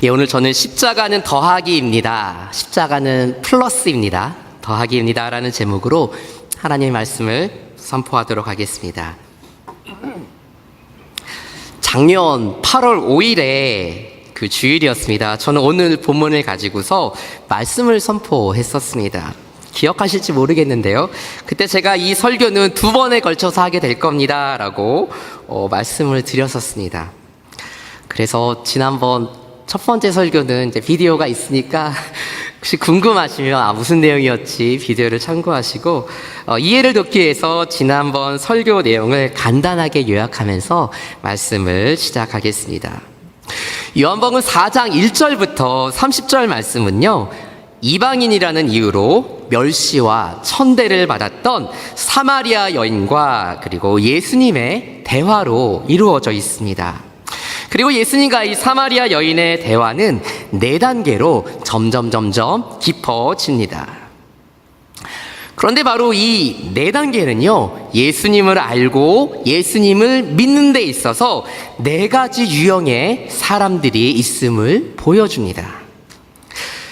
오늘 저는 십자가는 더하기입니다. 십자가는 플러스입니다. 더하기입니다. 라는 제목으로 하나님의 말씀을 선포하도록 하겠습니다. 작년 8월 5일에 그 주일이었습니다. 저는 오늘 본문을 가지고서 말씀을 선포했었습니다. 기억하실지 모르겠는데요. 그때 제가 이 설교는 2번에 걸쳐서 하게 될 겁니다. 라고 말씀을 드렸었습니다. 그래서 지난번 첫 번째 설교는 이제 비디오가 있으니까 혹시 궁금하시면 무슨 내용이었지 비디오를 참고하시고 이해를 돕기 위해서 지난번 설교 내용을 간단하게 요약하면서 말씀을 시작하겠습니다. 요한복음 4장 1절부터 30절 말씀은요, 이방인이라는 이유로 멸시와 천대를 받았던 사마리아 여인과 그리고 예수님의 대화로 이루어져 있습니다. 그리고 예수님과 이 사마리아 여인의 대화는 4단계로 점점 깊어집니다. 그런데 바로 이 4단계는요, 예수님을 알고 예수님을 믿는 데 있어서 4가지 유형의 사람들이 있음을 보여줍니다.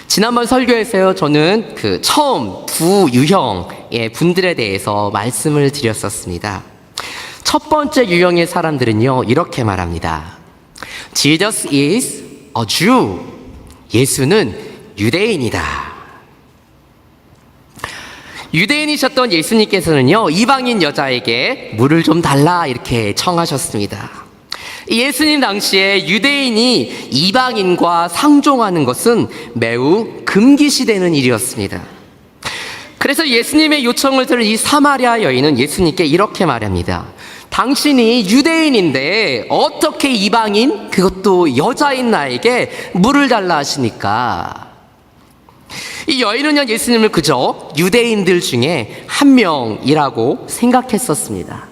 지난번 설교에서요, 저는 그 처음 2 유형의 분들에 대해서 말씀을 드렸었습니다. 첫 번째 유형의 사람들은요, 이렇게 말합니다. Jesus is a Jew. 예수는 유대인이다. 유대인이셨던 예수님께서는요, 이방인 여자에게 물을 좀 달라 이렇게 청하셨습니다. 예수님 당시에 유대인이 이방인과 상종하는 것은 매우 금기시되는 일이었습니다. 그래서 예수님의 요청을 들은 이 사마리아 여인은 예수님께 이렇게 말합니다. 당신이 유대인인데 어떻게 이방인, 그것도 여자인 나에게 물을 달라 하시니까? 이 여인은요, 예수님을 그저 유대인들 중에 한 명이라고 생각했었습니다.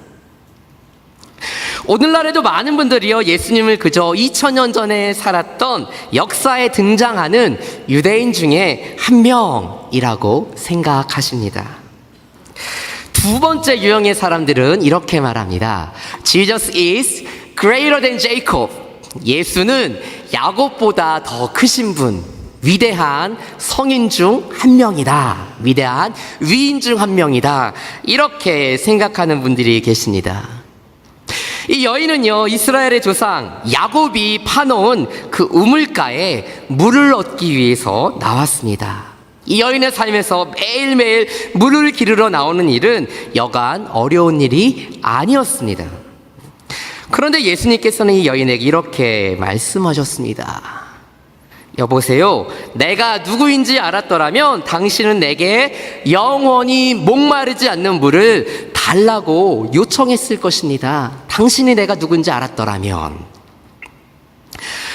오늘날에도 많은 분들이요, 예수님을 그저 2000년 전에 살았던 역사에 등장하는 유대인 중에 한 명이라고 생각하십니다. 2번째 유형의 사람들은 이렇게 말합니다. Jesus is greater than Jacob. 예수는 야곱보다 더 크신 분, 위대한 성인 중 한 명이다. 위대한 위인 중 한 명이다. 이렇게 생각하는 분들이 계십니다. 이 여인은요, 이스라엘의 조상 야곱이 파놓은 그 우물가에 물을 얻기 위해서 나왔습니다. 이 여인의 삶에서 매일매일 물을 기르러 나오는 일은 여간 어려운 일이 아니었습니다. 그런데 예수님께서는 이 여인에게 이렇게 말씀하셨습니다. 여보세요, 내가 누구인지 알았더라면 당신은 내게 영원히 목마르지 않는 물을 달라고 요청했을 것입니다. 당신이 내가 누군지 알았더라면.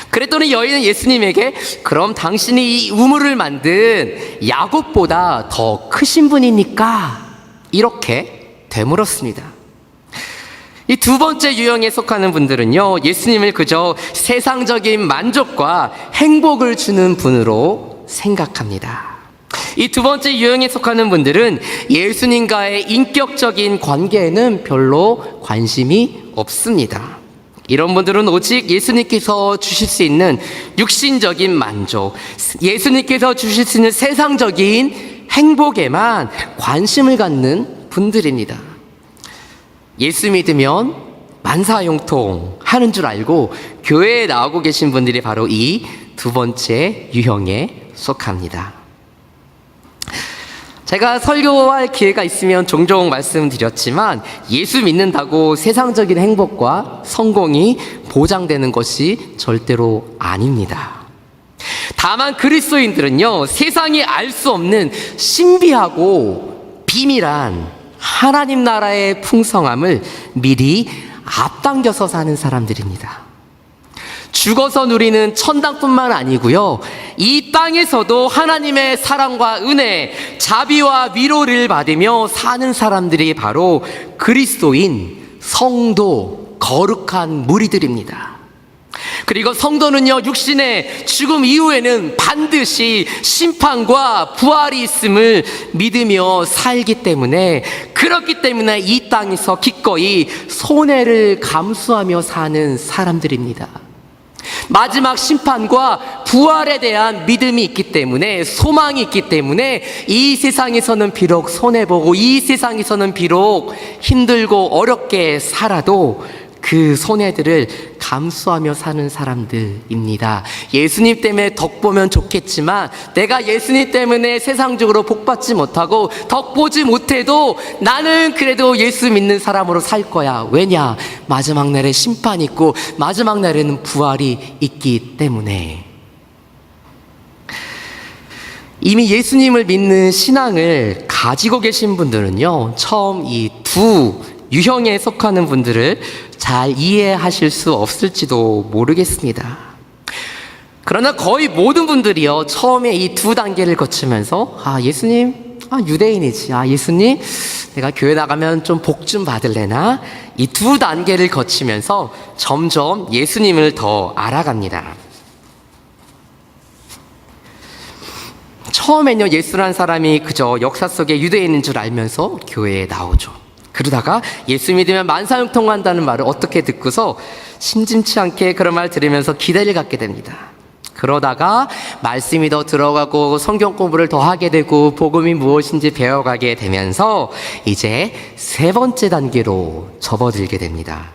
그랬더니 여인은 예수님에게 그럼 당신이 이 우물을 만든 야곱보다 더 크신 분입니까? 이렇게 되물었습니다. 이 2번째 유형에 속하는 분들은요, 예수님을 그저 세상적인 만족과 행복을 주는 분으로 생각합니다. 이 2번째 유형에 속하는 분들은 예수님과의 인격적인 관계에는 별로 관심이 없습니다. 이런 분들은 오직 예수님께서 주실 수 있는 육신적인 만족, 예수님께서 주실 수 있는 세상적인 행복에만 관심을 갖는 분들입니다. 예수 믿으면 만사형통 하는 줄 알고 교회에 나오고 계신 분들이 바로 이 2번째 유형에 속합니다. 제가 설교할 기회가 있으면 종종 말씀드렸지만 예수 믿는다고 세상적인 행복과 성공이 보장되는 것이 절대로 아닙니다. 다만 그리스도인들은요, 세상이 알 수 없는 신비하고 비밀한 하나님 나라의 풍성함을 미리 앞당겨서 사는 사람들입니다. 죽어서 누리는 천당뿐만 아니고요, 이 땅에서도 하나님의 사랑과 은혜, 자비와 위로를 받으며 사는 사람들이 바로 그리스도인, 성도, 거룩한 무리들입니다. 그리고 성도는요, 육신의 죽음 이후에는 반드시 심판과 부활이 있음을 믿으며 살기 때문에, 그렇기 때문에 이 땅에서 기꺼이 손해를 감수하며 사는 사람들입니다. 마지막 심판과 부활에 대한 믿음이 있기 때문에, 소망이 있기 때문에 이 세상에서는 비록 손해보고 이 세상에서는 비록 힘들고 어렵게 살아도 그 손해들을 감수하며 사는 사람들입니다. 예수님 때문에 덕 보면 좋겠지만 내가 예수님 때문에 세상적으로 복 받지 못하고 덕 보지 못해도 나는 그래도 예수 믿는 사람으로 살 거야. 왜냐? 마지막 날에 심판이 있고 마지막 날에는 부활이 있기 때문에. 이미 예수님을 믿는 신앙을 가지고 계신 분들은요, 처음 이 두 유형에 속하는 분들을 잘 이해하실 수 없을지도 모르겠습니다. 그러나 거의 모든 분들이요, 처음에 이 두 단계를 거치면서 예수님, 유대인이지. 예수님, 내가 교회 나가면 좀 복 좀 받을래나? 이 두 단계를 거치면서 점점 예수님을 더 알아갑니다. 처음엔요, 예수란 사람이 그저 역사 속에 유대인인 줄 알면서 교회에 나오죠. 그러다가 예수 믿으면 만사형통한다는 말을 어떻게 듣고서 심심치 않게 그런 말 들으면서 기대를 갖게 됩니다. 그러다가 말씀이 더 들어가고 성경 공부를 더 하게 되고 복음이 무엇인지 배워가게 되면서 이제 세 번째 단계로 접어들게 됩니다.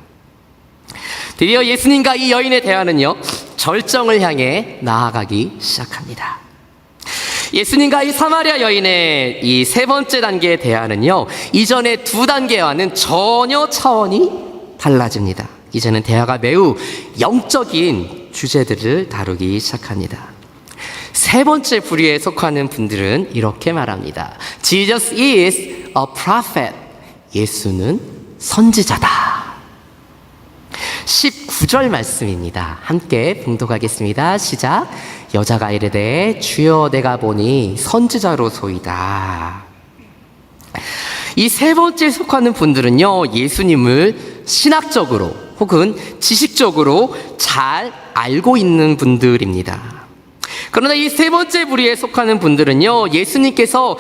드디어 예수님과 이 여인의 대화는요, 절정을 향해 나아가기 시작합니다. 예수님과 이 사마리아 여인의 이 세 번째 단계의 대화는요, 이전의 두 단계와는 전혀 차원이 달라집니다. 이제는 대화가 매우 영적인 주제들을 다루기 시작합니다. 세 번째 부류에 속하는 분들은 이렇게 말합니다. Jesus is a prophet. 예수는 선지자다. 19절 말씀입니다. 함께 봉독하겠습니다. 시작. 여자가 이르되 주여 내가 보니 선지자로소이다. 이 세 번째에 속하는 분들은요, 예수님을 신학적으로 혹은 지식적으로 잘 알고 있는 분들입니다. 그러나 이 세 번째 부류에 속하는 분들은요, 예수님께서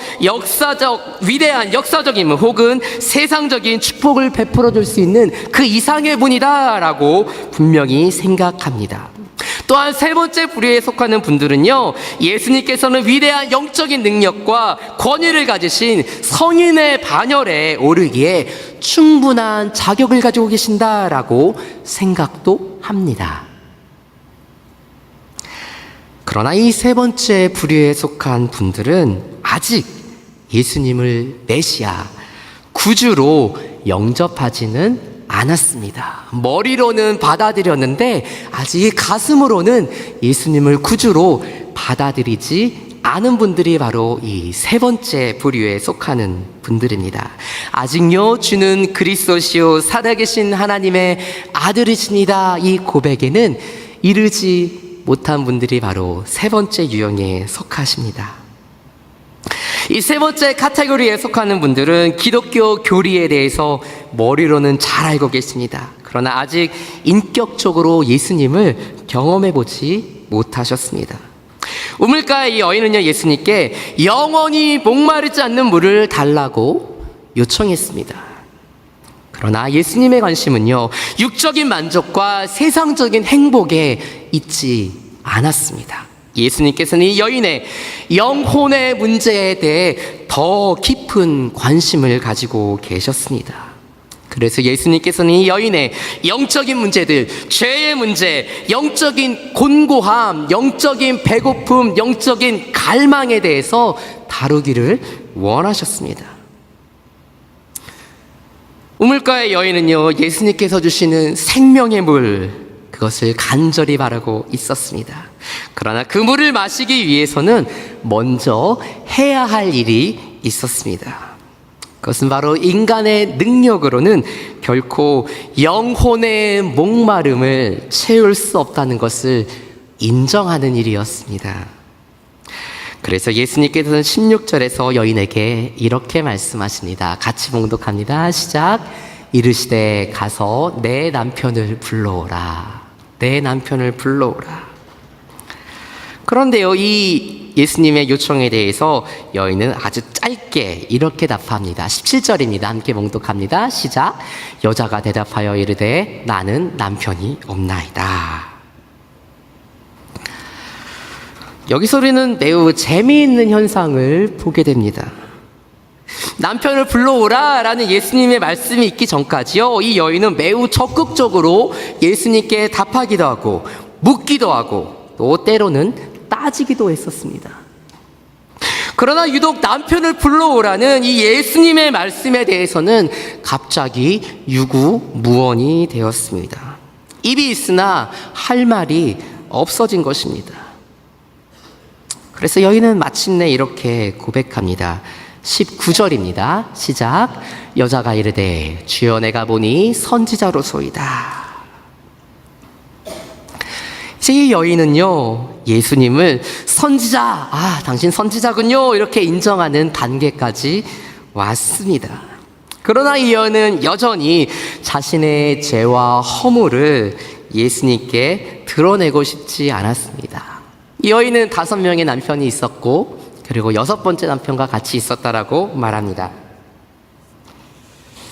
위대한 역사적인 혹은 세상적인 축복을 베풀어 줄 수 있는 그 이상의 분이다라고 분명히 생각합니다. 또한 세 번째 부류에 속하는 분들은요, 예수님께서는 위대한 영적인 능력과 권위를 가지신 성인의 반열에 오르기에 충분한 자격을 가지고 계신다라고 생각도 합니다. 그러나 이 세 번째 부류에 속한 분들은 아직 예수님을 메시아, 구주로 영접하지는 않았습니다. 머리로는 받아들였는데 아직 가슴으로는 예수님을 구주로 받아들이지 않은 분들이 바로 이 세 번째 부류에 속하는 분들입니다. 아직요, 주는 그리스도시요 살아계신 하나님의 아들이십니다. 이 고백에는 이르지 못한 분들이 바로 세 번째 유형에 속하십니다. 이 세 번째 카테고리에 속하는 분들은 기독교 교리에 대해서 머리로는 잘 알고 계십니다. 그러나 아직 인격적으로 예수님을 경험해 보지 못하셨습니다. 우물가의 이 여인은요, 예수님께 영원히 목마르지 않는 물을 달라고 요청했습니다. 그러나 예수님의 관심은요, 육적인 만족과 세상적인 행복에 있지 않았습니다. 예수님께서는 이 여인의 영혼의 문제에 대해 더 깊은 관심을 가지고 계셨습니다. 그래서 예수님께서는 이 여인의 영적인 문제들, 죄의 문제, 영적인 곤고함, 영적인 배고픔, 영적인 갈망에 대해서 다루기를 원하셨습니다. 우물가의 여인은요, 예수님께서 주시는 생명의 물, 그것을 간절히 바라고 있었습니다. 그러나 그 물을 마시기 위해서는 먼저 해야 할 일이 있었습니다. 그것은 바로 인간의 능력으로는 결코 영혼의 목마름을 채울 수 없다는 것을 인정하는 일이었습니다. 그래서 예수님께서는 16절에서 여인에게 이렇게 말씀하십니다. 같이 봉독합니다. 시작. 이르시되 가서 내 남편을 불러오라. 내 남편을 불러오라. 그런데요, 이 예수님의 요청에 대해서 여인은 아주 짧게 이렇게 답합니다. 17절입니다. 함께 봉독합니다. 시작. 여자가 대답하여 이르되 나는 남편이 없나이다. 여기서 우리는 매우 재미있는 현상을 보게 됩니다. 남편을 불러오라 라는 예수님의 말씀이 있기 전까지요, 이 여인은 매우 적극적으로 예수님께 답하기도 하고 묻기도 하고 또 때로는 따지기도 했었습니다. 그러나 유독 남편을 불러오라는 이 예수님의 말씀에 대해서는 갑자기 유구무원이 되었습니다. 입이 있으나 할 말이 없어진 것입니다. 그래서 여인은 마침내 이렇게 고백합니다. 19절입니다. 시작. 여자가 이르되 주여 내가 보니 선지자로소이다. 이제 이 여인은요, 예수님을 선지자, 당신 선지자군요, 이렇게 인정하는 단계까지 왔습니다. 그러나 이 여인은 여전히 자신의 죄와 허물을 예수님께 드러내고 싶지 않았습니다. 이 여인은 5명의 남편이 있었고 그리고 6번째 남편과 같이 있었다라고 말합니다.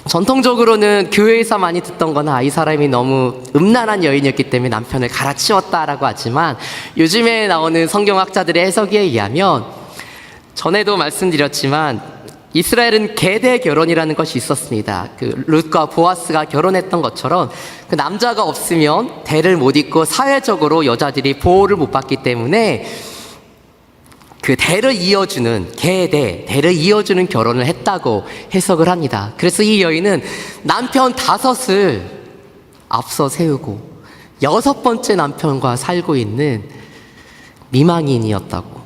전통적으로는 교회에서 많이 듣던 거나 이 사람이 너무 음란한 여인이었기 때문에 남편을 갈아치웠다라고 하지만, 요즘에 나오는 성경학자들의 해석에 의하면, 전에도 말씀드렸지만 이스라엘은 계대 결혼이라는 것이 있었습니다. 그 룻과 보아스가 결혼했던 것처럼 그 남자가 없으면 대를 못 잇고 사회적으로 여자들이 보호를 못 받기 때문에 그 대를 이어주는 대를 이어주는 결혼을 했다고 해석을 합니다. 그래서 이 여인은 남편 5을 앞서 세우고 6번째 남편과 살고 있는 미망인이었다고.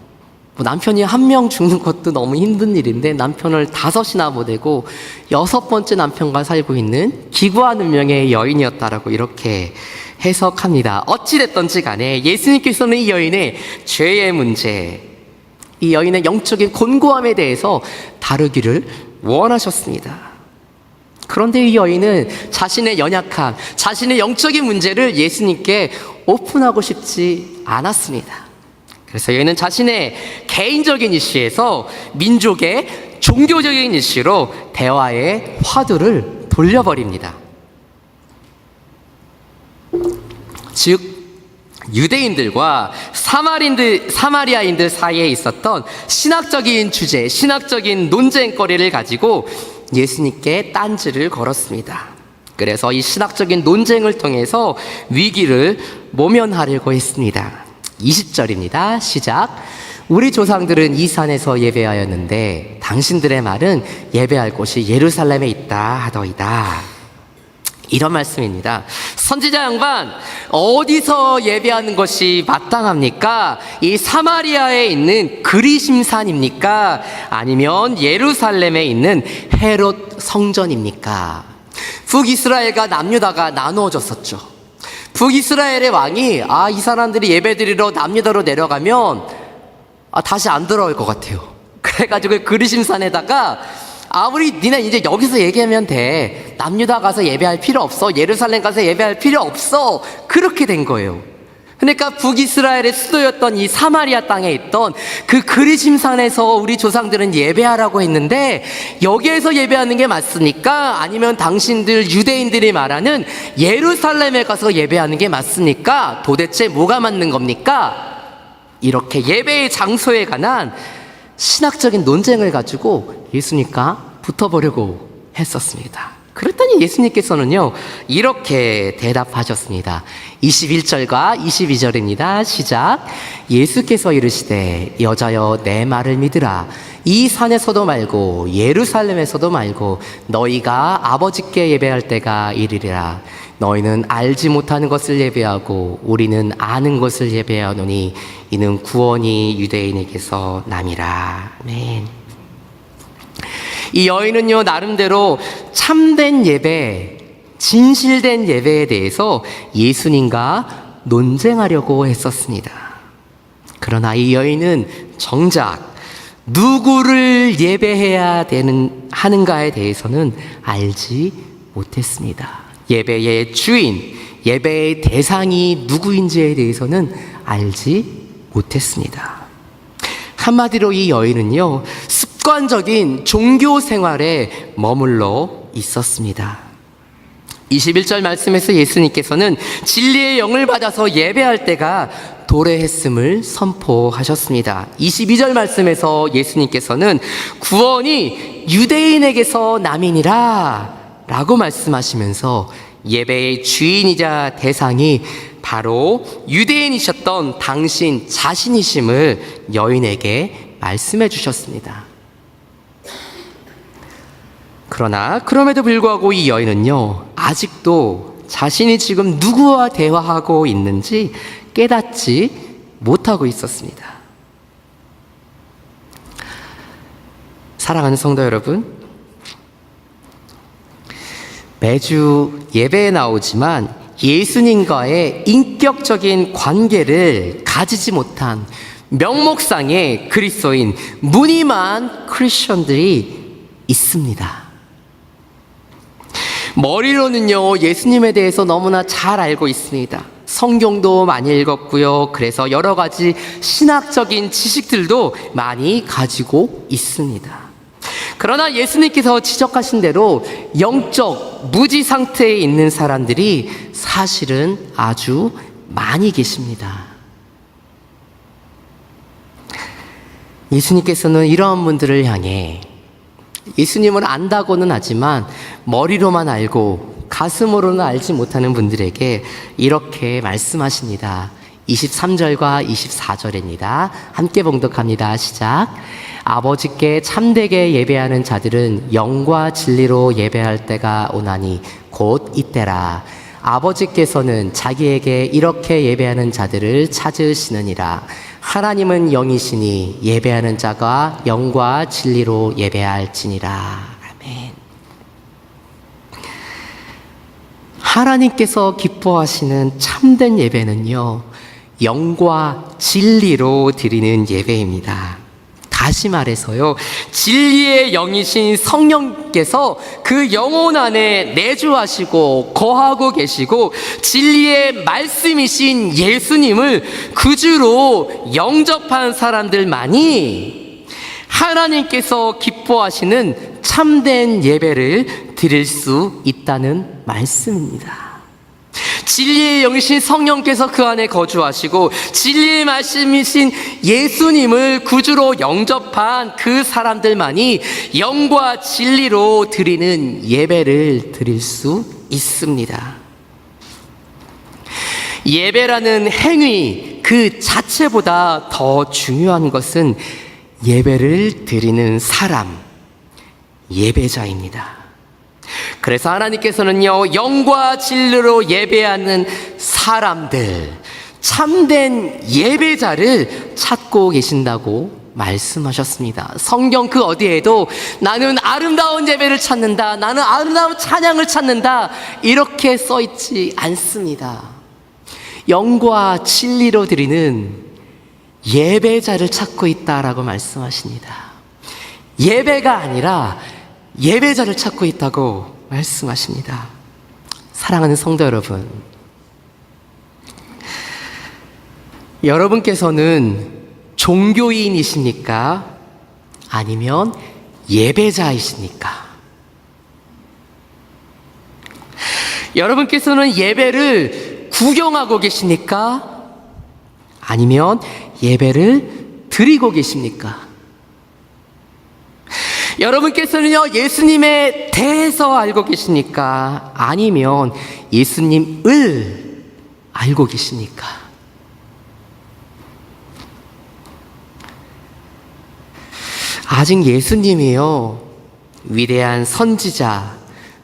남편이 1명 죽는 것도 너무 힘든 일인데 남편을 5이나 보내고 6번째 남편과 살고 있는 기구한 운명의 여인이었다라고 이렇게 해석합니다. 어찌됐든지 간에 예수님께서는 이 여인의 죄의 문제, 이 여인의 영적인 곤고함에 대해서 다루기를 원하셨습니다. 그런데 이 여인은 자신의 연약함, 자신의 영적인 문제를 예수님께 오픈하고 싶지 않았습니다. 그래서 여인은 자신의 개인적인 이슈에서 민족의 종교적인 이슈로 대화의 화두를 돌려버립니다. 즉, 유대인들과 사마리아인들 사이에 있었던 신학적인 주제, 신학적인 논쟁거리를 가지고 예수님께 딴지를 걸었습니다. 그래서 이 신학적인 논쟁을 통해서 위기를 모면하려고 했습니다. 20절입니다. 시작. 우리 조상들은 이 산에서 예배하였는데 당신들의 말은 예배할 곳이 예루살렘에 있다 하더이다. 이런 말씀입니다. 선지자 양반, 어디서 예배하는 것이 마땅합니까? 이 사마리아에 있는 그리심산입니까? 아니면 예루살렘에 있는 헤롯 성전입니까? 북이스라엘과 남유다가 나누어졌었죠. 북이스라엘의 왕이 이 사람들이 예배드리러 남유다로 내려가면 다시 안 돌아올 것 같아요. 그래가지고 그리심산에다가 우리 니네 이제 여기서 얘기하면 돼. 남유다 가서 예배할 필요 없어. 예루살렘 가서 예배할 필요 없어. 그렇게 된 거예요. 그러니까 북이스라엘의 수도였던 이 사마리아 땅에 있던 그 그리심산에서 우리 조상들은 예배하라고 했는데, 여기에서 예배하는 게 맞습니까? 아니면 당신들 유대인들이 말하는 예루살렘에 가서 예배하는 게 맞습니까? 도대체 뭐가 맞는 겁니까? 이렇게 예배의 장소에 관한 신학적인 논쟁을 가지고 예수님과 붙어보려고 했었습니다. 그랬더니 예수님께서는요, 이렇게 대답하셨습니다. 21절과 22절입니다. 시작. 예수께서 이르시되 여자여 내 말을 믿으라. 이 산에서도 말고 예루살렘에서도 말고 너희가 아버지께 예배할 때가 이르리라. 너희는 알지 못하는 것을 예배하고 우리는 아는 것을 예배하노니 이는 구원이 유대인에게서 남이라. 아멘. 이 여인은요, 나름대로 참된 예배, 진실된 예배에 대해서 예수님과 논쟁하려고 했었습니다. 그러나 이 여인은 정작 누구를 예배해야 하는가에 대해서는 알지 못했습니다. 예배의 주인, 예배의 대상이 누구인지에 대해서는 알지 못했습니다. 한마디로 이 여인은요, 습관적인 종교 생활에 머물러 있었습니다. 21절 말씀에서 예수님께서는 진리의 영을 받아서 예배할 때가 도래했음을 선포하셨습니다. 22절 말씀에서 예수님께서는 구원이 유대인에게서 남이니라 라고 말씀하시면서 예배의 주인이자 대상이 바로 유대인이셨던 당신 자신이심을 여인에게 말씀해 주셨습니다. 그러나 그럼에도 불구하고 이 여인은요, 아직도 자신이 지금 누구와 대화하고 있는지 깨닫지 못하고 있었습니다. 사랑하는 성도 여러분, 매주 예배에 나오지만 예수님과의 인격적인 관계를 가지지 못한 명목상의 그리스도인 무늬만 크리스천들이 있습니다. 머리로는요, 예수님에 대해서 너무나 잘 알고 있습니다. 성경도 많이 읽었고요. 그래서 여러 가지 신학적인 지식들도 많이 가지고 있습니다. 그러나 예수님께서 지적하신 대로 영적 무지 상태에 있는 사람들이 사실은 아주 많이 계십니다. 예수님께서는 이러한 분들을 향해 예수님을 안다고는 하지만 머리로만 알고 가슴으로는 알지 못하는 분들에게 이렇게 말씀하십니다. 23절과 24절입니다. 함께 봉독합니다. 시작. 아버지께 참되게 예배하는 자들은 영과 진리로 예배할 때가 오나니 곧 이때라. 아버지께서는 자기에게 이렇게 예배하는 자들을 찾으시느니라. 하나님은 영이시니 예배하는 자가 영과 진리로 예배할지니라. 아멘. 하나님께서 기뻐하시는 참된 예배는요, 영과 진리로 드리는 예배입니다. 다시 말해서요, 진리의 영이신 성령께서 그 영혼 안에 내주하시고 거하고 계시고 진리의 말씀이신 예수님을 구주로 영접한 사람들만이 하나님께서 기뻐하시는 참된 예배를 드릴 수 있다는 말씀입니다. 진리의 영이신 성령께서 그 안에 거주하시고 진리의 말씀이신 예수님을 구주로 영접한 그 사람들만이 영과 진리로 드리는 예배를 드릴 수 있습니다. 예배라는 행위 그 자체보다 더 중요한 것은 예배를 드리는 사람, 예배자입니다. 그래서 하나님께서는요, 영과 진리로 예배하는 사람들, 참된 예배자를 찾고 계신다고 말씀하셨습니다. 성경 그 어디에도 나는 아름다운 예배를 찾는다, 나는 아름다운 찬양을 찾는다, 이렇게 써 있지 않습니다. 영과 진리로 드리는 예배자를 찾고 있다라고 말씀하십니다. 예배가 아니라 예배자를 찾고 있다고 말씀하십니다. 사랑하는 성도 여러분, 여러분께서는 종교인이십니까? 아니면 예배자이십니까? 여러분께서는 예배를 구경하고 계십니까? 아니면 예배를 드리고 계십니까? 여러분께서는요, 예수님에 대해서 알고 계십니까? 아니면 예수님을 알고 계십니까? 아직 예수님이요, 위대한 선지자,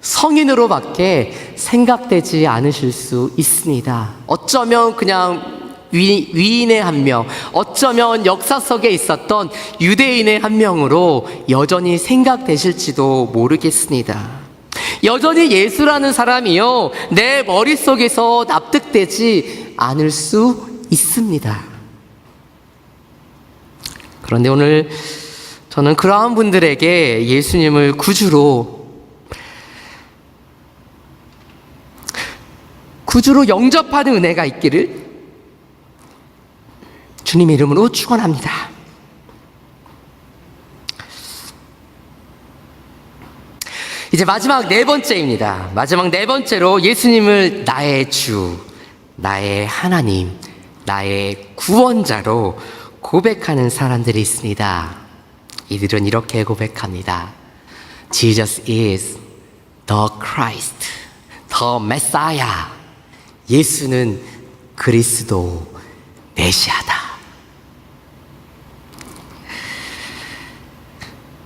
성인으로밖에 생각되지 않으실 수 있습니다. 어쩌면 그냥 위인의 한 명, 어쩌면 역사 속에 있었던 유대인의 한 명으로 여전히 생각되실지도 모르겠습니다. 여전히 예수라는 사람이요, 내 머릿속에서 납득되지 않을 수 있습니다. 그런데 오늘 저는 그러한 분들에게 예수님을 구주로 영접하는 은혜가 있기를 주님 이름으로 축원합니다. 이제 마지막 네 번째입니다. 마지막 네 번째로 예수님을 나의 주, 나의 하나님, 나의 구원자로 고백하는 사람들이 있습니다. 이들은 이렇게 고백합니다. Jesus is the Christ, the Messiah. 예수는 그리스도 메시아다.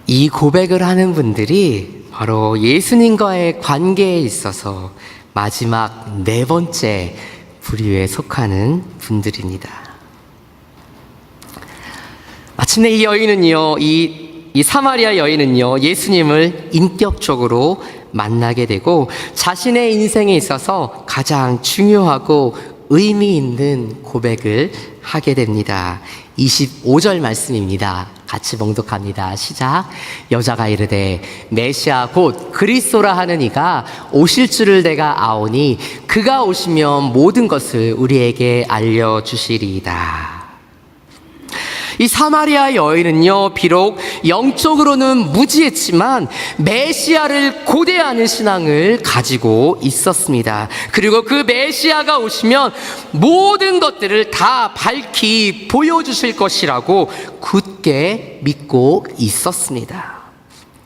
이 고백을 하는 분들이 바로 예수님과의 관계에 있어서 마지막 네 번째 부류에 속하는 분들입니다. 마침내 이 여인은요, 이 사마리아 여인은요, 예수님을 인격적으로 만나게 되고 자신의 인생에 있어서 가장 중요하고 의미 있는 고백을 하게 됩니다. 25절 말씀입니다. 같이 봉독합니다. 시작. 여자가 이르되 메시아 곧 그리스도라 하는 이가 오실 줄을 내가 아오니 그가 오시면 모든 것을 우리에게 알려주시리이다. 이 사마리아 여인은요, 비록 영적으로는 무지했지만 메시아를 고대하는 신앙을 가지고 있었습니다. 그리고 그 메시아가 오시면 모든 것들을 다 밝히 보여주실 것이라고 굳게 믿고 있었습니다.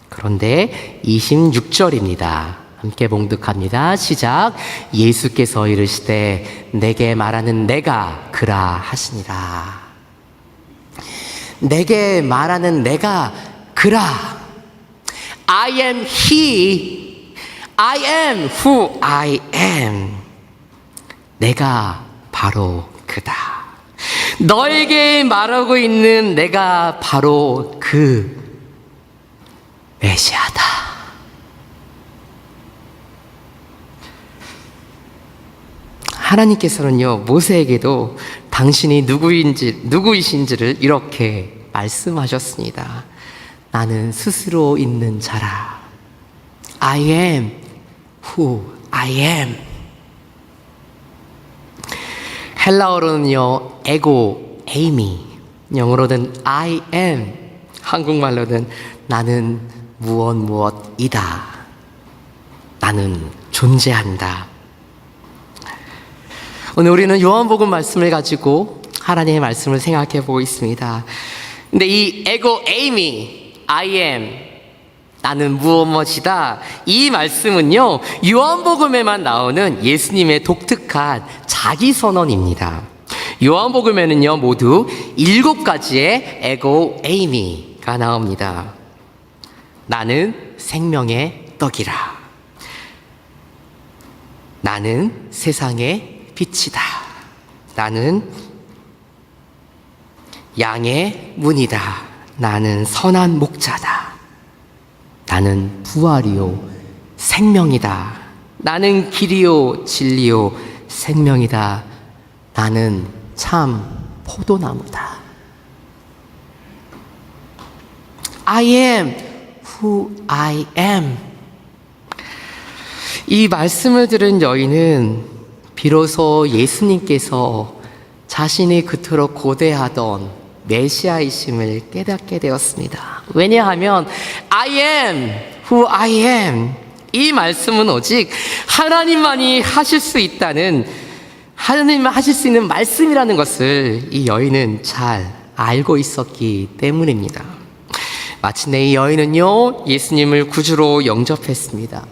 그런데 26절입니다. 함께 봉독합니다. 시작. 예수께서 이르시되 내게 말하는 내가 그라 하시니라. 내게 말하는 내가 그라. I am he. I am who I am. 내가 바로 그다. 너에게 말하고 있는 내가 바로 그 메시아다. 하나님께서는요, 모세에게도 당신이 누구이신지를 이렇게 말씀하셨습니다. 나는 스스로 있는 자라. I am who I am. 헬라어로는요, 에고, 에이미, 영어로는 I am, 한국말로는 나는 무엇이다. 나는 존재한다. 오늘 우리는 요한복음 말씀을 가지고 하나님의 말씀을 생각해 보고 있습니다. 근데 이 에고 에이미, I am, 나는 무엇이다. 이 말씀은요, 요한복음에만 나오는 예수님의 독특한 자기선언입니다. 요한복음에는요, 모두 7가지의 에고 에이미가 나옵니다. 나는 생명의 떡이라. 나는 세상의 빛이다. 나는 양의 문이다. 나는 선한 목자다. 나는 부활이요 생명이다. 나는 길이요 진리요 생명이다. 나는 참 포도나무다. I am who I am. 이 말씀을 들은 여인은 비로소 예수님께서 자신이 그토록 고대하던 메시아이심을 깨닫게 되었습니다. 왜냐하면 I am who I am, 이 말씀은 오직 하나님만이 하실 수 있다는, 하나님만 하실 수 있는 말씀이라는 것을 이 여인은 잘 알고 있었기 때문입니다. 마침내 이 여인은요, 예수님을 구주로 영접했습니다.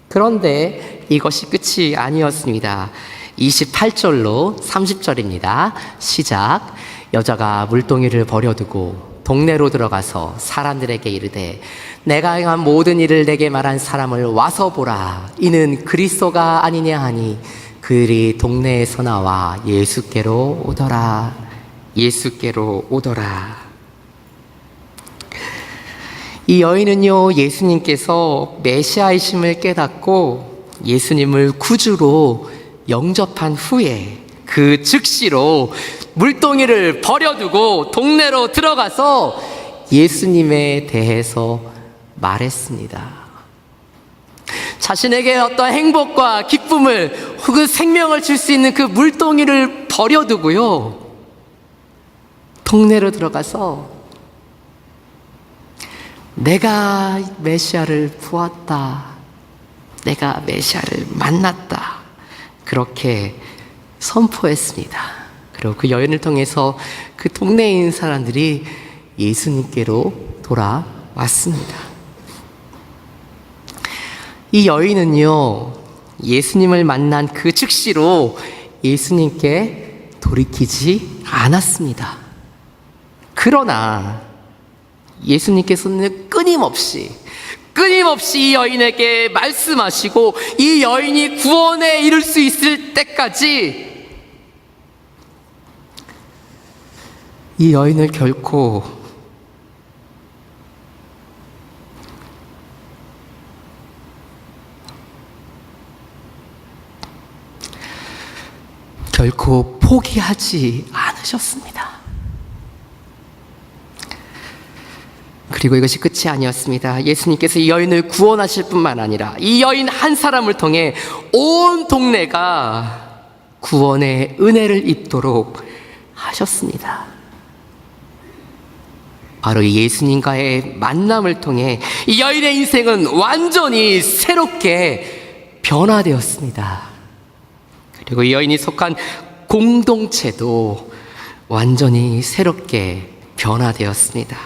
그런데 이것이 끝이 아니었습니다. 28절로 30절입니다. 시작. 여자가 물동이를 버려두고 동네로 들어가서 사람들에게 이르되 내가 행한 모든 일을 내게 말한 사람을 와서 보라. 이는 그리스도가 아니냐 하니 그들이 동네에서 나와 예수께로 오더라. 예수께로 오더라. 이 여인은요, 예수님께서 메시아이심을 깨닫고 예수님을 구주로 영접한 후에 그 즉시로 물동이를 버려두고 동네로 들어가서 예수님에 대해서 말했습니다. 자신에게 어떤 행복과 기쁨을 혹은 생명을 줄 수 있는 그 물동이를 버려두고요, 동네로 들어가서 내가 메시아를 보았다, 내가 메시아를 만났다, 그렇게 선포했습니다. 그리고 그 여인을 통해서 그 동네에 있는 사람들이 예수님께로 돌아왔습니다. 이 여인은요, 예수님을 만난 그 즉시로 예수님께 돌이키지 않았습니다. 그러나 예수님께서는 끊임없이 이 여인에게 말씀하시고 이 여인이 구원에 이를 수 있을 때까지 이 여인을 결코 포기하지 않으셨습니다. 그리고 이것이 끝이 아니었습니다. 예수님께서 이 여인을 구원하실 뿐만 아니라 이 여인 한 사람을 통해 온 동네가 구원의 은혜를 입도록 하셨습니다. 바로 이 예수님과의 만남을 통해 이 여인의 인생은 완전히 새롭게 변화되었습니다. 그리고 이 여인이 속한 공동체도 완전히 새롭게 변화되었습니다.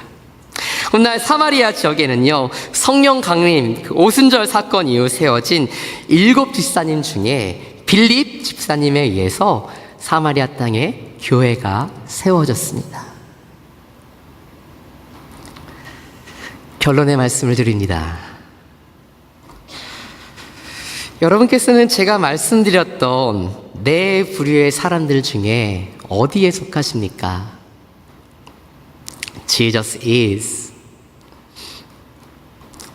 훗날 사마리아 지역에는요, 성령 강림 오순절 사건 이후 세워진 7 집사님 중에 빌립 집사님에 의해서 사마리아 땅에 교회가 세워졌습니다. 결론의 말씀을 드립니다. 여러분께서는 제가 말씀드렸던 네 부류의 사람들 중에 어디에 속하십니까? Jesus is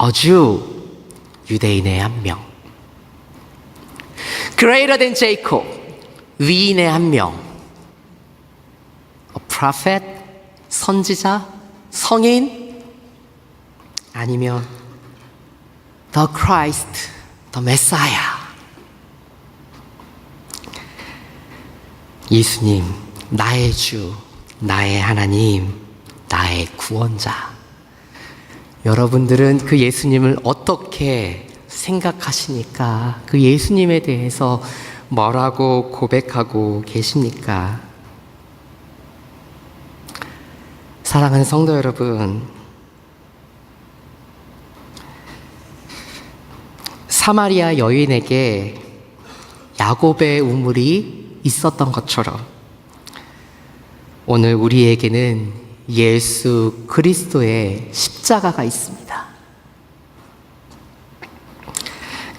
a Jew, 유대인의 한 명. Greater than Jacob, 위인의 한 명. A prophet, 선지자, 성인, 아니면 The Christ, The Messiah. 예수님, 나의 주, 나의 하나님, 나의 구원자. 여러분들은 그 예수님을 어떻게 생각하십니까? 그 예수님에 대해서 뭐라고 고백하고 계십니까? 사랑하는 성도 여러분, 사마리아 여인에게 야곱의 우물이 있었던 것처럼 오늘 우리에게는 예수 그리스도의 십자가가 있습니다.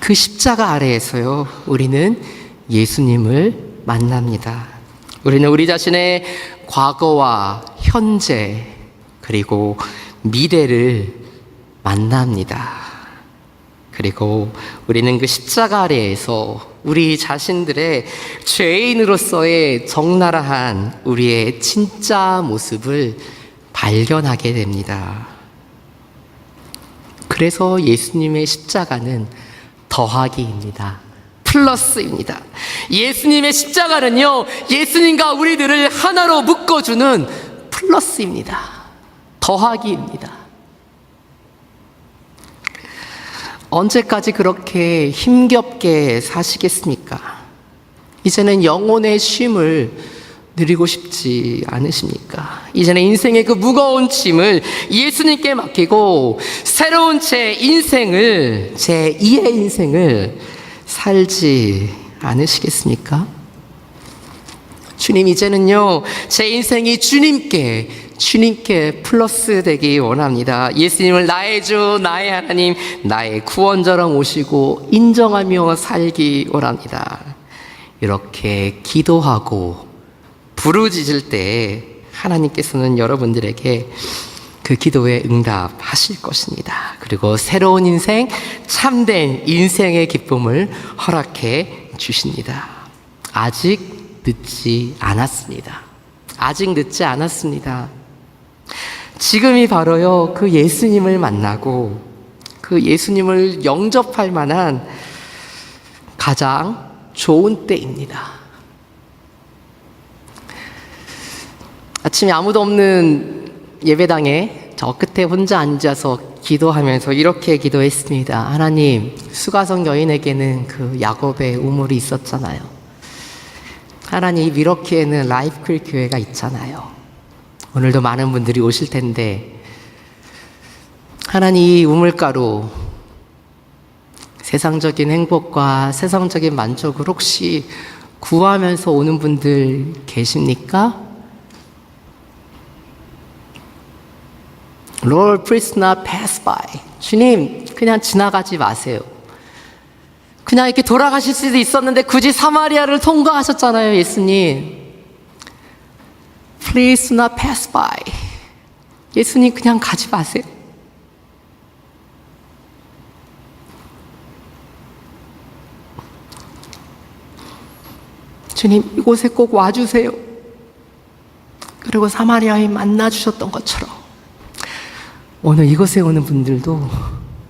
그 십자가 아래에서요, 우리는 예수님을 만납니다. 우리는 우리 자신의 과거와 현재 그리고 미래를 만납니다. 그리고 우리는 그 십자가 아래에서 우리 자신들의 죄인으로서의 적나라한 우리의 진짜 모습을 발견하게 됩니다. 그래서 예수님의 십자가는 더하기입니다. 플러스입니다. 예수님의 십자가는요, 예수님과 우리들을 하나로 묶어주는 플러스입니다. 더하기입니다. 언제까지 그렇게 힘겹게 사시겠습니까? 이제는 영혼의 쉼을 누리고 싶지 않으십니까? 이제는 인생의 그 무거운 짐을 예수님께 맡기고 새로운 제 인생을, 제 2의 인생을 살지 않으시겠습니까? 주님, 이제는요, 제 인생이 주님께 플러스 되기 원합니다. 예수님을 나의 주, 나의 하나님, 나의 구원자로 모시고 인정하며 살기 원합니다. 이렇게 기도하고 부르짖을 때 하나님께서는 여러분들에게 그 기도에 응답하실 것입니다. 그리고 새로운 인생, 참된 인생의 기쁨을 허락해 주십니다. 아직 늦지 않았습니다. 아직 늦지 않았습니다. 지금이 바로요, 그 예수님을 만나고 그 예수님을 영접할 만한 가장 좋은 때입니다. 아침에 아무도 없는 예배당에 저 끝에 혼자 앉아서 기도하면서 이렇게 기도했습니다. 하나님, 수가성 여인에게는 그 야곱의 우물이 있었잖아요. 하나님, 이렇게는 라이프클 교회가 있잖아요. 오늘도 많은 분들이 오실 텐데, 하나님, 이 우물가로 세상적인 행복과 세상적인 만족을 혹시 구하면서 오는 분들 계십니까? Lord, please not pass by. 주님, 그냥 지나가지 마세요. 그냥 이렇게 돌아가실 수도 있었는데 굳이 사마리아를 통과하셨잖아요, 예수님. Please not pass by. 예수님, 그냥 가지 마세요. 주님, 이곳에 꼭 와주세요. 그리고 사마리아에 만나주셨던 것처럼 오늘 이곳에 오는 분들도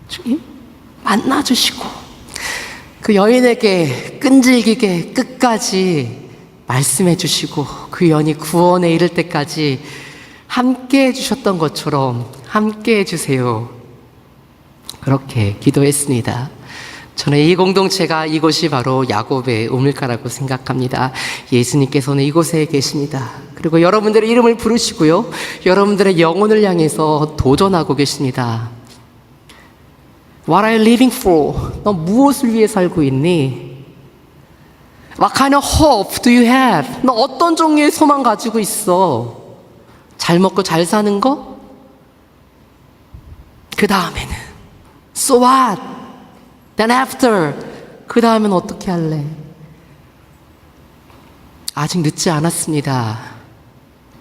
주님 만나주시고 그 여인에게 끈질기게 끝까지 말씀해 주시고 그 여인이 구원에 이를 때까지 함께 해주셨던 것처럼 함께 해주세요. 그렇게 기도했습니다. 저는 이 공동체가, 이곳이 바로 야곱의 우물가라고 생각합니다. 예수님께서는 이곳에 계십니다. 그리고 여러분들의 이름을 부르시고요, 여러분들의 영혼을 향해서 도전하고 계십니다. What are you living for? 너 무엇을 위해 살고 있니? What kind of hope do you have? 너 어떤 종류의 소망 가지고 있어? 잘 먹고 잘 사는 거? 그 다음에는 So what? Then after, 그 다음엔 어떻게 할래? 아직 늦지 않았습니다.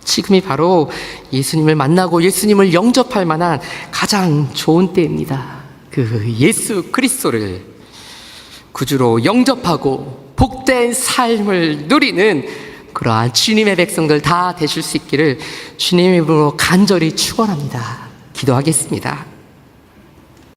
지금이 바로 예수님을 만나고 예수님을 영접할 만한 가장 좋은 때입니다. 그 예수 그리스도를 구주로 영접하고 복된 삶을 누리는 그러한 주님의 백성들 다 되실 수 있기를 주님의 이름으로 간절히 축원합니다. 기도하겠습니다.